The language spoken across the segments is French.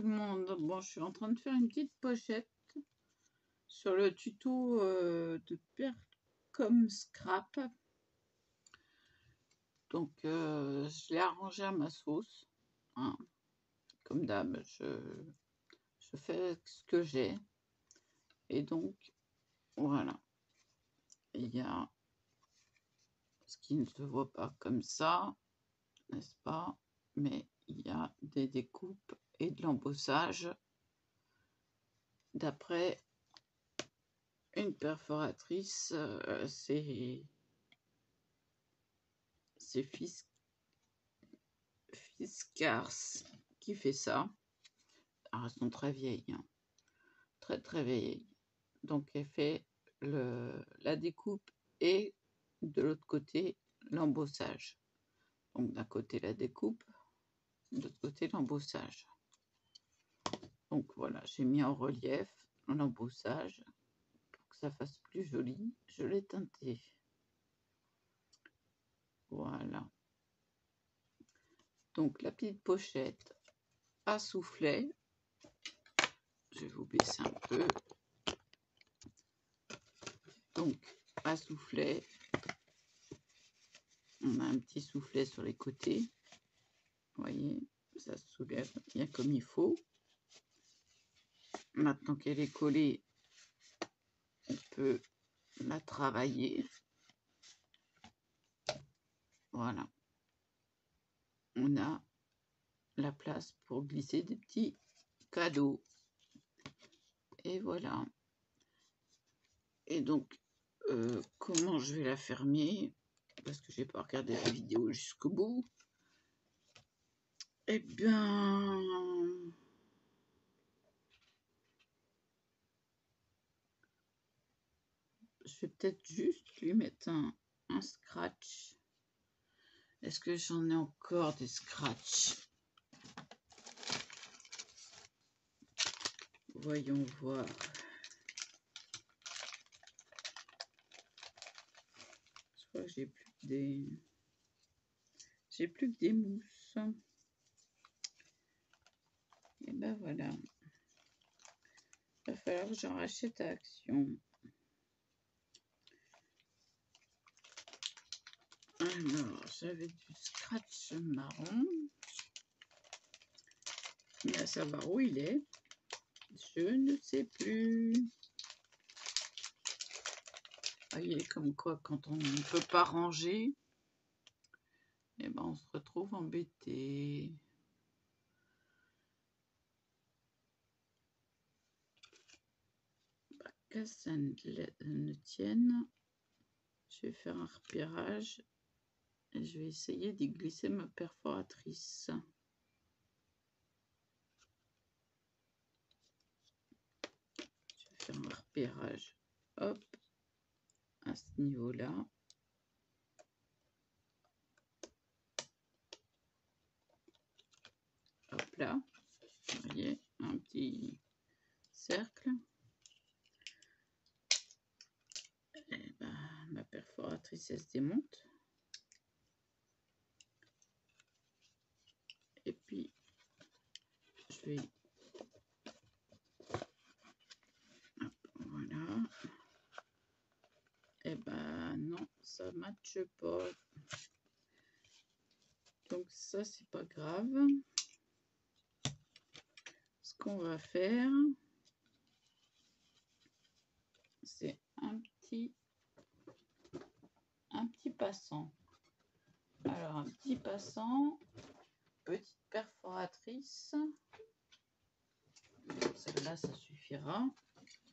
le monde. Bon, je suis en train de faire une petite pochette sur le tuto de Percom Scrap. Donc, je l'ai arrangé à ma sauce. Hein. Comme d'hab, je fais ce que j'ai. Et donc, voilà. Il y a ce qui ne se voit pas comme ça, n'est-ce pas? Mais il y a des découpes et de l'embossage d'après une perforatrice. C'est Fiskars qui fait ça. Alors, elles sont très vieilles, hein. Très très vieilles. Donc elle fait la découpe et de l'autre côté l'embossage. Donc d'un côté la découpe, de l'autre côté l'embossage. Donc voilà, j'ai mis en relief l'embossage pour que ça fasse plus joli. Je l'ai teinté. Voilà. Donc la petite pochette à soufflet. Je vais vous baisser un peu. Donc à soufflet. On a un petit soufflet sur les côtés. Vous voyez, ça se soulève bien comme il faut. Maintenant qu'elle est collée, on peut la travailler. Voilà. On a la place pour glisser des petits cadeaux. Et voilà. Et donc, comment je vais la fermer? Parce que je n'ai pas regardé la vidéo jusqu'au bout. Eh bien, je vais peut-être juste lui mettre un scratch. Est-ce que j'en ai encore des scratchs? Voyons voir. Je crois que j'ai plus que des mousses. Et ben voilà. Il va falloir que j'en rachète à Action. Alors, j'avais du scratch marron. Mais à savoir où il est, je ne sais plus. Vous voyez, comme quoi, quand on ne peut pas ranger, eh ben, on se retrouve embêté. Bah, que ça ne tienne, je vais faire un repérage et je vais essayer d'y glisser ma perforatrice. Je vais faire un repérage, hop, à ce niveau-là. Hop là, vous voyez, un petit cercle. Et ben, ma perforatrice, elle se démonte. Et puis, je vais... Hop, voilà. Et ben non, ça ne matche pas. Donc ça, c'est pas grave. Ce qu'on va faire, c'est un petit passant. Alors, un petit passant, petite perforatrice. Celle-là, ça suffira.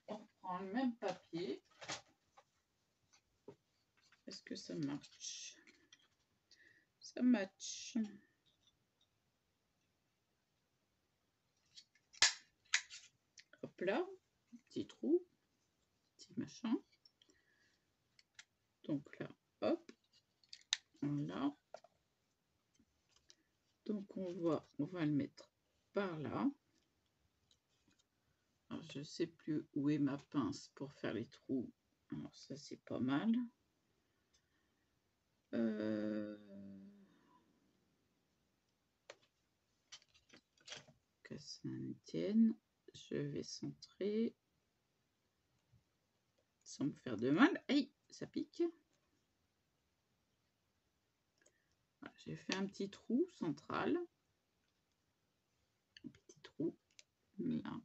On reprend le même papier. Est-ce que ça marche? Ça match. Hop là, petit trou, petit machin. Donc là, hop, voilà. Donc on va le mettre par là. Alors, je ne sais plus où est ma pince pour faire les trous. Alors ça, c'est pas mal. Casser Saint-Étienne. Je vais centrer sans me faire de mal. Aïe, ça pique. Voilà, j'ai fait un petit trou central. Un petit trou là.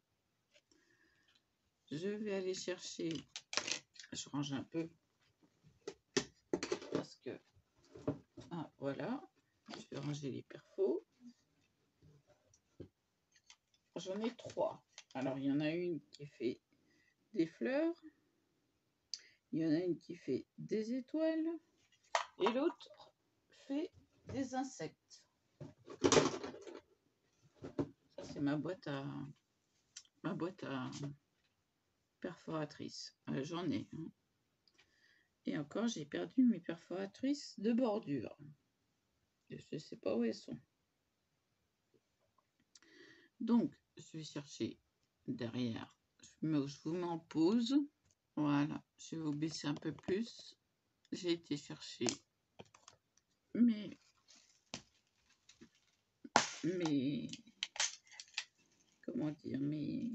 Je vais aller chercher, je range un peu parce que voilà, je vais ranger les perfos. J'en ai 3. Alors il y en a une qui fait des fleurs, il y en a une qui fait des étoiles et l'autre fait des insectes. Ça c'est ma boîte à perforatrice. J'en ai. Et encore, j'ai perdu mes perforatrices de bordure. Je ne sais pas où elles sont. Donc, je vais chercher derrière. Je vous mets en pause. Voilà, je vais vous baisser un peu plus. J'ai été chercher mes comment dire, mes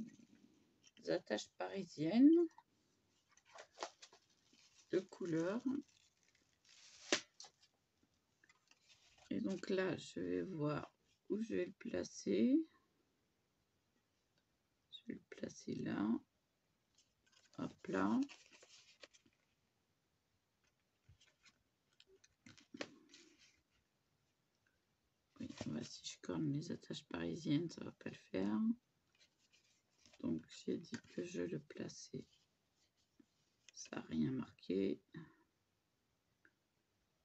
attaches parisiennes de couleur. Et donc là, je vais voir où je vais le placer. Je vais le placer là. Hop là. Oui, si je corne les attaches parisiennes, ça va pas le faire. Donc j'ai dit que je le plaçais. Ça n'a rien marqué. Je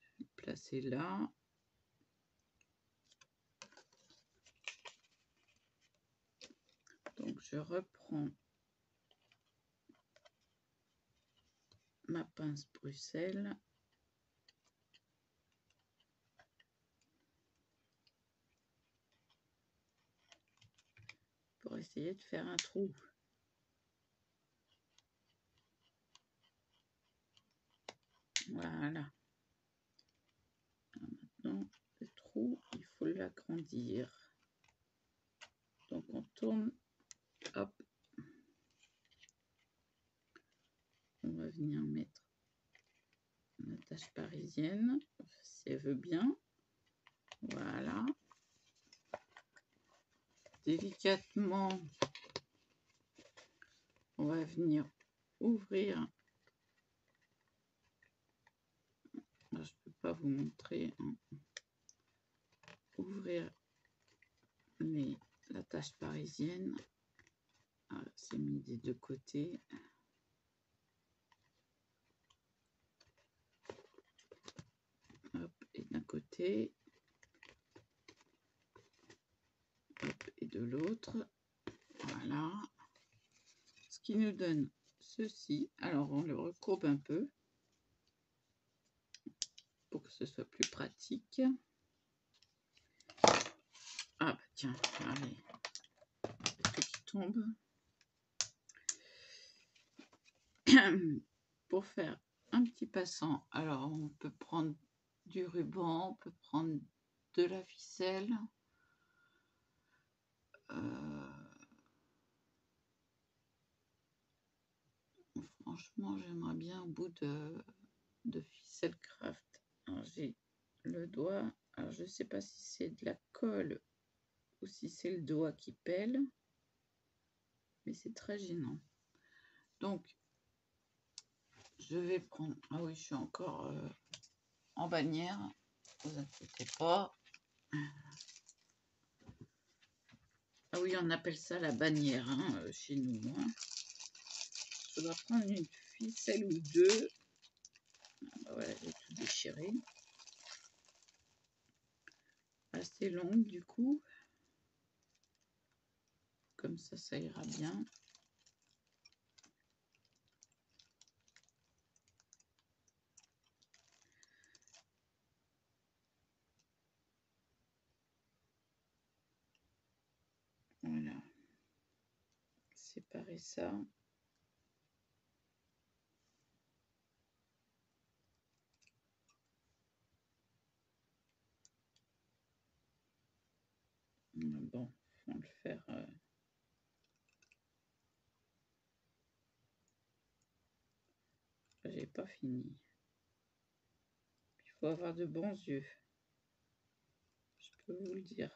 vais le placer là. Donc je reprends ma pince Bruxelles. Pour essayer de faire un trou. Voilà. Maintenant, le trou, il faut l'agrandir. Donc on tourne, hop. On va venir mettre une attache parisienne, si elle veut bien. Voilà. Délicatement, on va venir ouvrir. Je ne peux pas vous montrer. Ouvrir l'attache parisienne. C'est mis des deux côtés. Hop, et d'un côté. Hop, et de l'autre. Voilà. Ce qui nous donne ceci. Alors, on le recourbe un peu pour que ce soit plus pratique. Ah, bah tiens, allez. Tout qui tombe. Pour faire un petit passant, alors on peut prendre du ruban, on peut prendre de la ficelle. Franchement, j'aimerais bien un bout de ficelle craft. J'ai le doigt, alors je ne sais pas si c'est de la colle ou si c'est le doigt qui pèle, mais c'est très gênant. Donc, je vais prendre, ah oui, je suis encore en bannière, ne vous inquiétez pas. Ah oui, on appelle ça la bannière chez nous. Je dois prendre une ficelle ou deux. Ah bah voilà, j'ai tout déchiré. Assez longue du coup. Comme ça ira bien. Voilà. Séparer ça. Bon, on va le faire pas fini. Il faut avoir de bons yeux. Je peux vous le dire.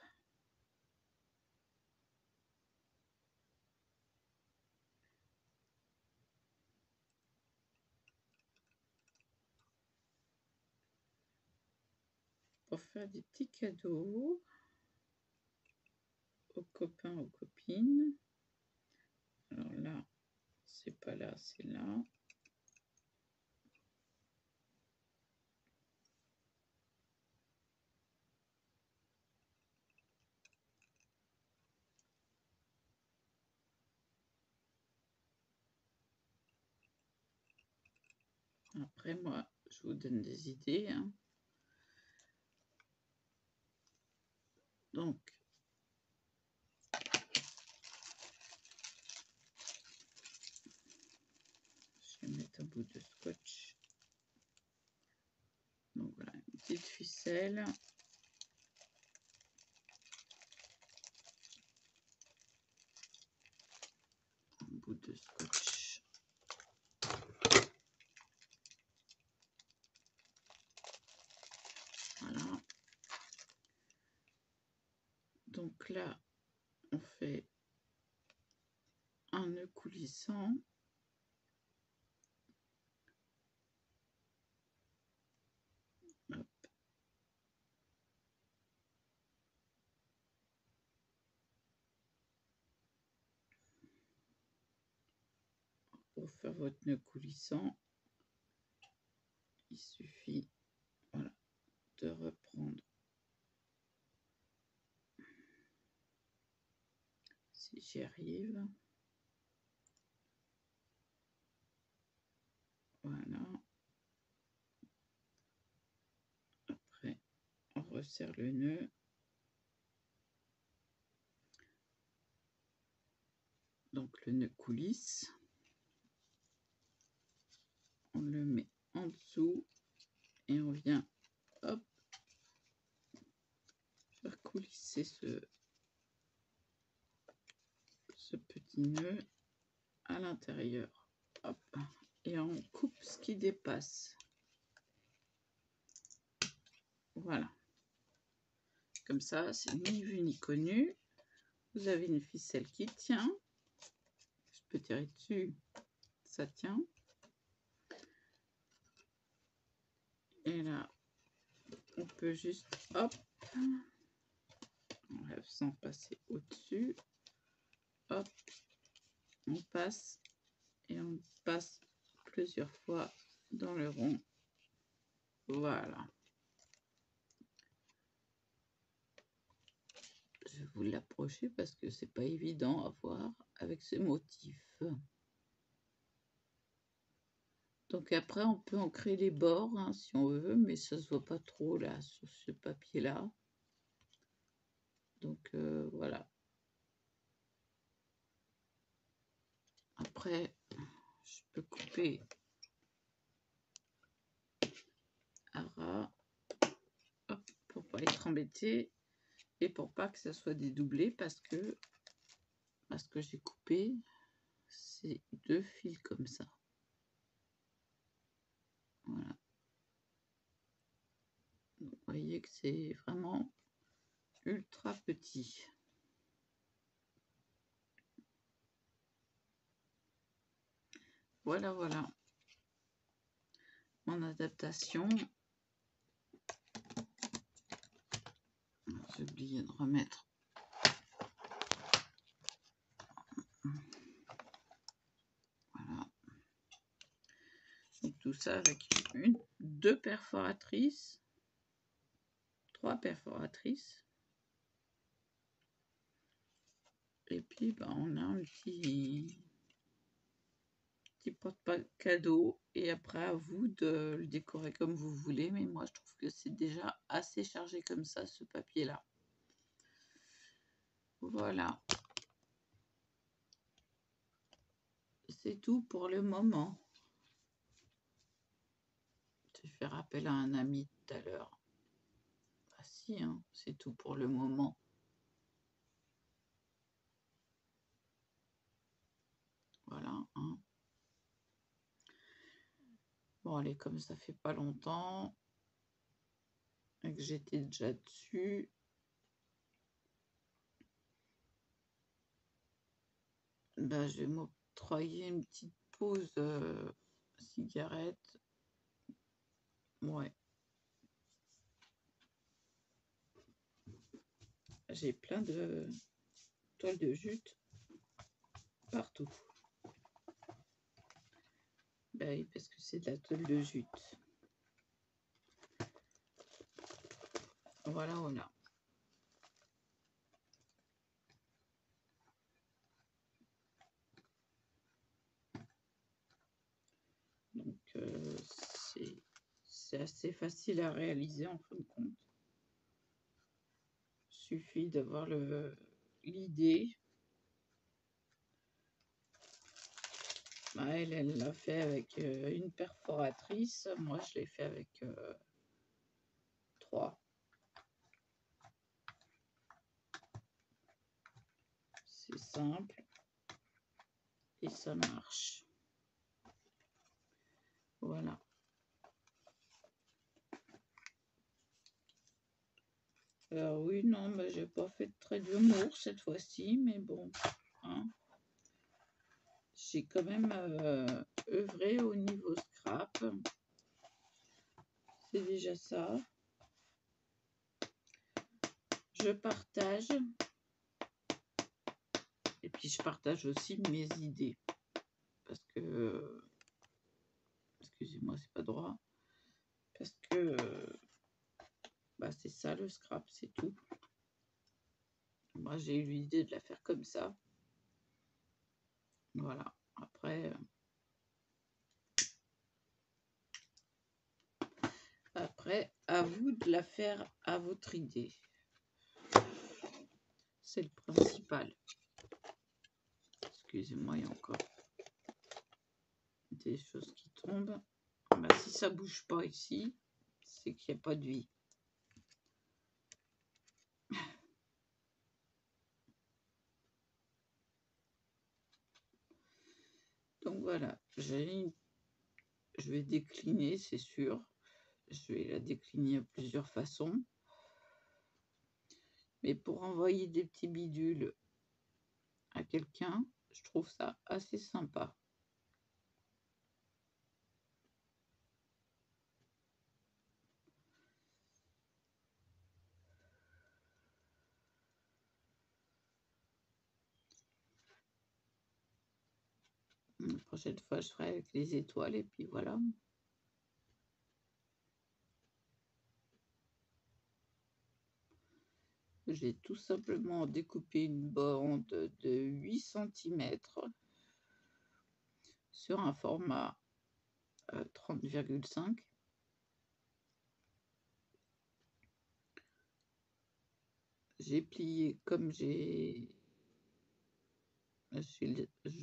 Pour faire des petits cadeaux aux copains, aux copines. Alors là, c'est pas là, c'est là. Après, moi, je vous donne des idées. Hein. Donc, je vais mettre un bout de scotch. Donc voilà, une petite ficelle. Un bout de scotch. Voilà. Donc là, on fait un nœud coulissant. Hop. Pour faire votre nœud coulissant, il suffit voilà, de reprendre, si j'y arrive, voilà. Après, on resserre le nœud. Donc le nœud coulisse. On le met en dessous et on vient, hop, faire coulisser ce petit nœud à l'intérieur. Hop, et on coupe ce qui dépasse. Voilà. Comme ça, c'est ni vu ni connu. Vous avez une ficelle qui tient. Je peux tirer dessus, ça tient. Et là, on peut juste, hop, on enlève sans passer au-dessus. Hop, on passe et on passe plusieurs fois dans le rond. Voilà. Je vais vous l'approcher parce que c'est pas évident à voir avec ce motif. Donc après, on peut en créer les bords hein, si on veut, mais ça se voit pas trop là sur ce papier-là. Donc voilà. Après, je peux couper à ras, hop, pour pas être embêté et pour pas que ça soit dédoublé parce que j'ai coupé ces deux fils comme ça. Voilà. Donc, vous voyez que c'est vraiment ultra petit. Voilà, voilà. Mon adaptation. J'ai oublié de remettre. Voilà. Donc tout ça avec deux perforatrices, 3 perforatrices. Et puis ben, on a un petit porte-cadeau et après à vous de le décorer comme vous voulez, mais moi je trouve que c'est déjà assez chargé comme ça ce papier là. Voilà, c'est tout pour le moment. Je vais faire appel à un ami tout à l'heure. Ah si, hein, c'est tout pour le moment. Voilà, hein. Bon, allez, comme ça fait pas longtemps et que j'étais déjà dessus, bah, je vais m'octroyer une petite pause cigarette. Ouais, j'ai plein de toiles de jute partout. Bah oui, parce que c'est de la toile de jute. Voilà, voilà. Donc, c'est assez facile à réaliser en fin de compte. Suffit d'avoir l'idée. Bah, elle l'a fait avec une perforatrice. Moi, je l'ai fait avec 3. C'est simple et ça marche. Voilà. Alors oui, non, mais j'ai pas fait de trait d'humour cette fois-ci, mais bon, hein. J'ai quand même œuvré au niveau scrap. C'est déjà ça. Je partage. Et puis je partage aussi mes idées. Parce que, excusez-moi, c'est pas droit. Parce que, bah, c'est ça le scrap, c'est tout. Moi, j'ai eu l'idée de la faire comme ça. Voilà. Après, à vous de la faire à votre idée. C'est le principal. Excusez-moi, il y a encore des choses qui tombent. Bah, si ça bouge pas ici, c'est qu'il n'y a pas de vie. Donc voilà, je vais décliner, c'est sûr. Je vais la décliner de plusieurs façons. Mais pour envoyer des petits bidules à quelqu'un, je trouve ça assez sympa. La prochaine fois, je ferai avec les étoiles et puis voilà. J'ai tout simplement découpé une bande de 8 cm sur un format 30,5. J'ai plié comme je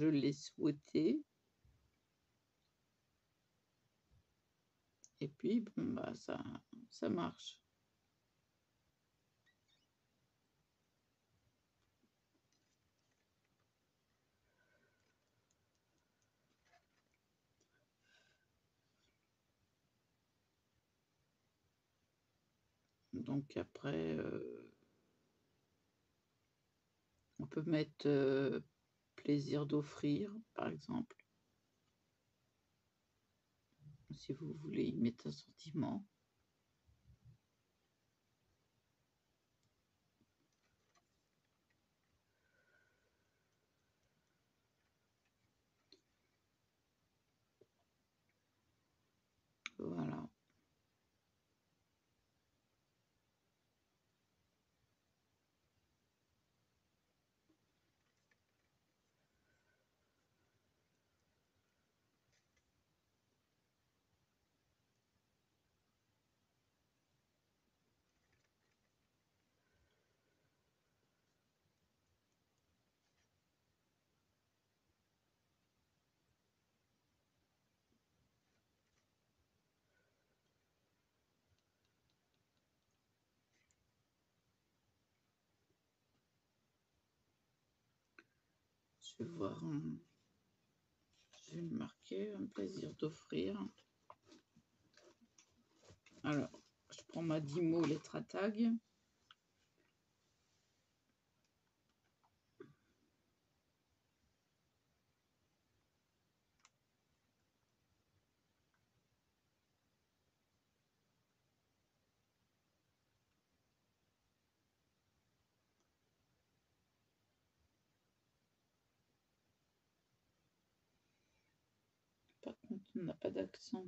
l'ai souhaité. Et puis, bon, bah, ça marche. Donc après, on peut mettre plaisir d'offrir, par exemple, si vous voulez y mettre un sentiment. Voilà. Je vais voir. Je vais me marquer un plaisir d'offrir. Alors, je prends ma Dymo lettre à tag. Par contre, on n'a pas d'accent.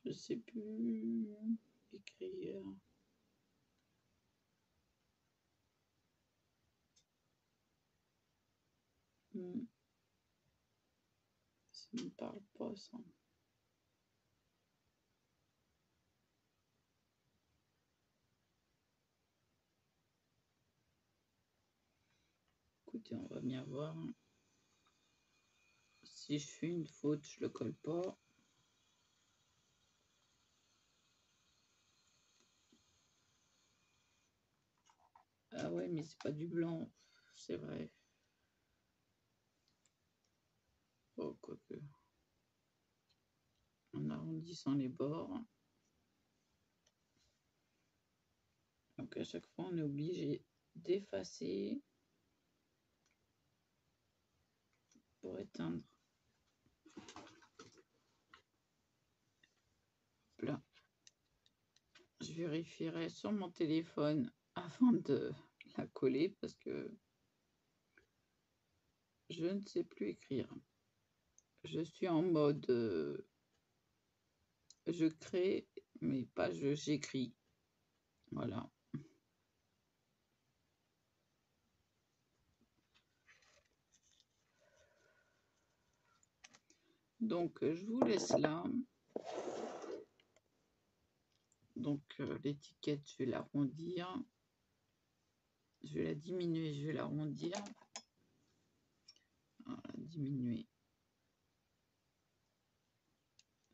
Je sais plus écrire. Ça ne me parle pas, ça. Écoutez, on va bien voir. Si je fais une faute, je le colle pas. Ah ouais, mais c'est pas du blanc, c'est vrai. Oh, quoique. En arrondissant les bords. Donc à chaque fois, on est obligé d'effacer pour éteindre. Là, je vérifierai sur mon téléphone avant de la coller parce que je ne sais plus écrire. Je suis en mode je crée, mais pas j'écris. Voilà. Donc je vous laisse là. Donc l'étiquette, je vais l'arrondir. Je vais la diminuer, je vais l'arrondir. Voilà, diminuer.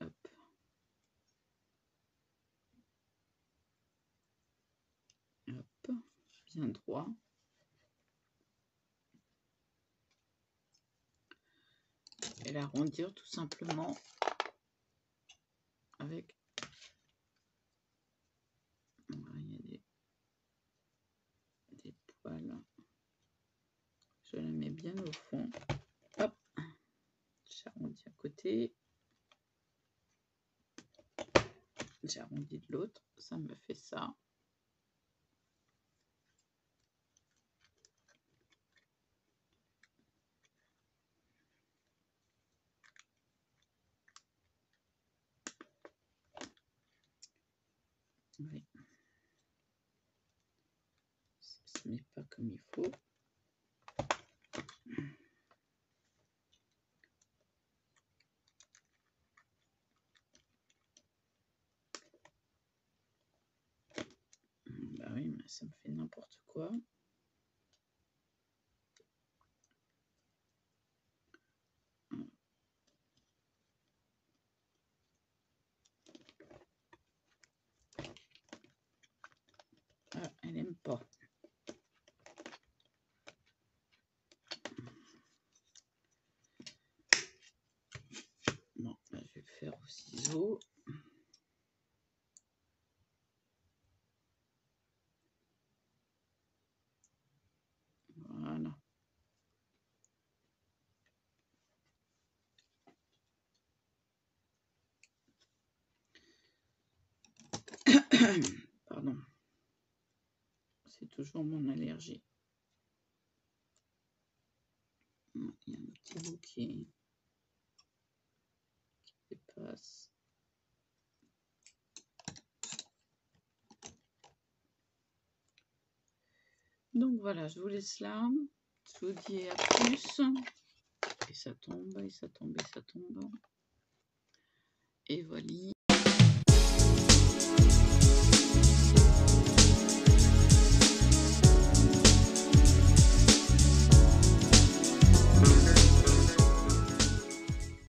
Hop. Hop. Bien droit. Et l'arrondir tout simplement avec. Voilà, il y a des poils. Je la mets bien au fond. Hop. J'arrondis à côté. J'arrondis de l'autre. Ça me fait ça. Oui. Ce n'est pas comme il faut. Bah oui, mais ça me fait n'importe quoi. Ah, elle n'aime pas. Bon, bah, je vais le faire au ciseau. Voilà. Pardon. C'est toujours mon allergie. Il y a un petit bout qui dépasse. Donc voilà, je vous laisse là. Je vous dis à plus. Et ça tombe, et ça tombe, et ça tombe. Et voilà.